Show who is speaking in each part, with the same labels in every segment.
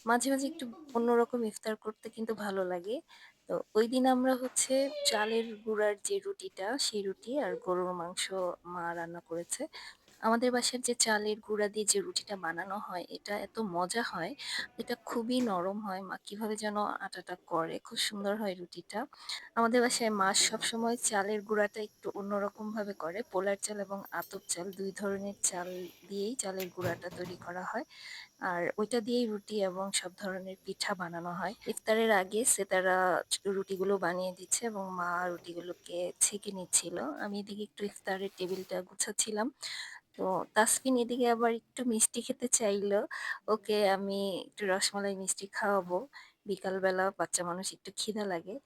Speaker 1: মাঝে মাঝে একটু অন্যরকম ইফতার করতে কিন্তু ভালো লাগে। তো ঐদিন আমরা হচ্ছে চালের গুঁড়ার যে রুটিটা, সেই রুটি আর গরুর মাংস মা রান্না করেছে। আমাদের বাসার যে চালের গুঁড়া দিয়ে যে রুটিটা বানানো হয়, এটা এত মজা হয়। এটা খুবই নরম হয়। মা কিভাবে যেন আটাটা করে, খুব সুন্দর হয় রুটিটা। আমাদের বাসায় মা সবসময় চালের গুঁড়াটা একটু অন্যরকম ভাবে করে। পোলার চাল এবং আতপ চাল ২ ধরনের চাল দিয়েই চালের গুঁড়াটা তৈরি করা হয়। আর ওইটা দিয়েই রুটি এবং সব ধরনের পিঠা বানানো হয়। ইফতারের আগে সেতারা রুটিগুলো বানিয়ে দিচ্ছে এবং মা রুটিগুলোকে ছেঁকে নিচ্ছিল। আমি এদিকে একটু ইফতারের টেবিলটা গুছাচ্ছিলাম। তো তাসফিন এদিকে আবার একটু মিষ্টি খেতে চাইলো। ওকে আমি একটু রসমালাই মিষ্টি খাওয়াবো। বিকালবেলা বাচ্চা মানুষ একটু খিদা লাগে।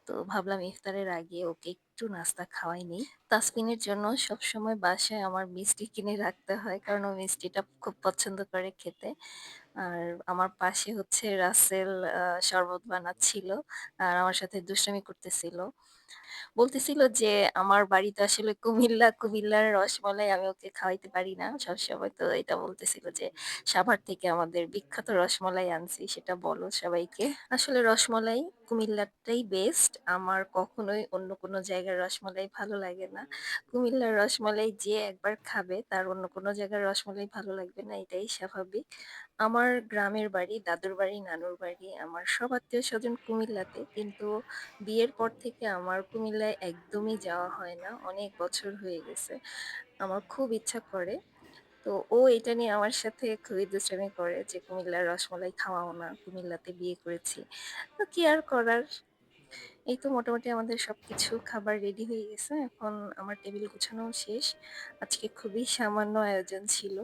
Speaker 1: তো ভাবলাম ইফতারের আগে ওকে একটু নাস্তা খাওয়াই নিই। তাসফিনের জন্য সবসময় বাসায় আমার মিষ্টি কিনে রাখতে হয়, কারণ ও মিষ্টিটা খুব পছন্দ করে খেতে। আর আমার পাশে হচ্ছে রাসেল শরবত বানাচ্ছিল আর আমার সাথে দুষ্টামি করতেছিল। বলতেছিল যে আমার বাড়ি তো আসলে কুমিল্লা, কুমিল্লার রসমালাই আমি ওকে খাওয়াইতে পারি না সবসময়। তো এটা বলতেছিল যে সাভার থেকে আমাদের বিখ্যাত রসমালাই আনছি, সেটা বলো সবাইকে। আসলে রসমালাই কুমিল্লারটাই বেস্ট। আমার কখনোই অন্য কোনো জায়গার রসমালাই ভালো লাগে না। কুমিল্লার রসমালাই যে একবার খাবে তার অন্য কোনো জায়গার রসমালাই ভালো লাগবে না, এটাই স্বাভাবিক। আমার গ্রামের বাড়ি, দাদুর বাড়ি, নানুর বাড়ি, আমার সব আত্মীয়স্বজন কুমিল্লাতে। কিন্তু বিয়ের পর থেকে আমার কুমিল্লায় একদমই যাওয়া হয় না। অনেক বছর হয়ে গেছে। আমার খুব ইচ্ছা করে। তো ও এটা নিয়ে আমার সাথে খুবই দুষ্টামি করে যে কুমিল্লার রসমালাই খাওয়াও না। কুমিল্লাতে বিয়ে করেছি। তো কি আর করার? এই তো মোটামুটি আমাদের সবকিছু খাবার রেডি হয়ে গেছে। এখন আমার টেবিল গুছানোও শেষ। আজকে খুবই সামান্য আয়োজন ছিল।